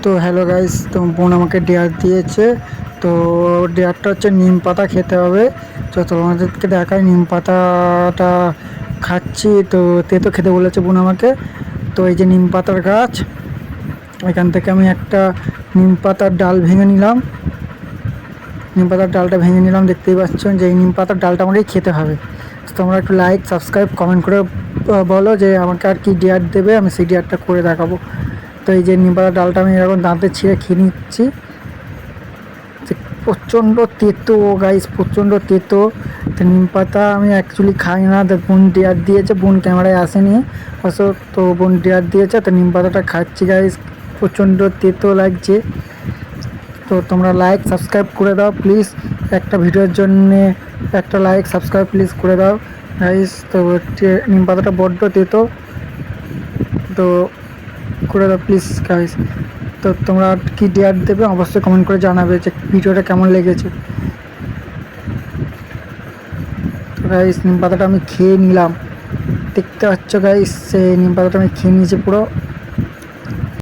তো hello guys, তো বোন আমাকে ডেয়ার দিয়েছে। তো ডেয়ারটা হচ্ছে নিম পাতা খেতে হবে। তো তোমাদেরকে দেখায় নিম পাতাটা খাচ্ছি। তো তেতো খেতে বলেছে বোন আমাকে। তো এই যে নিম পাতার গাছ, এখান থেকে আমি একটা নিম পাতার ডাল ভেঙে নিলাম। নিম পাতার ডালটা ভেঙে নিলাম, দেখতেই পাচ্ছেন যে এই নিম পাতার ডালটা আমাকে খেতে হবে। তো তোমরা একটু লাইক সাবস্ক্রাইব কমেন্ট করে বলো যে আমাকে আর কি ডেয়ার দেবে, আমি সেই ডেয়ারটা করে দেখাবো। তো এই যে নিম পাতার ডালটা আমি এরকম দাঁতে ছিঁড়ে খেয়ে নিচ্ছি। যে প্রচণ্ড তেতো গাইস, প্রচণ্ড তেতো। তো নিম পাতা আমি অ্যাকচুয়ালি খাই না, তো বোন ডেয়ার দিয়েছে, বোন ক্যামেরায় আসেনি অবশ্য। তো বোন ডেয়ার দিয়েছে, তো নিম পাতাটা খাচ্ছি গাইস। প্রচণ্ড তেতো লাগছে। তো তোমরা লাইক সাবস্ক্রাইব করে দাও প্লিজ, একটা ভিডিওর জন্যে একটা লাইক সাবস্ক্রাইব প্লিজ করে দাও গাইস। তো নিম পাতাটা বড্ড তেতো, তো করে দাও প্লিজ গাইস। তো তোমরা কি ডেয়ার দেবে অবশ্যই কমেন্ট করে জানাবে যে ভিডিওটা কেমন লেগেছে। তো গাইস নিম পাতাটা আমি খেয়ে নিলাম, দেখতে পাচ্ছ গাইস, নিম পাতাটা আমি খেয়ে নিয়েছি পুরো।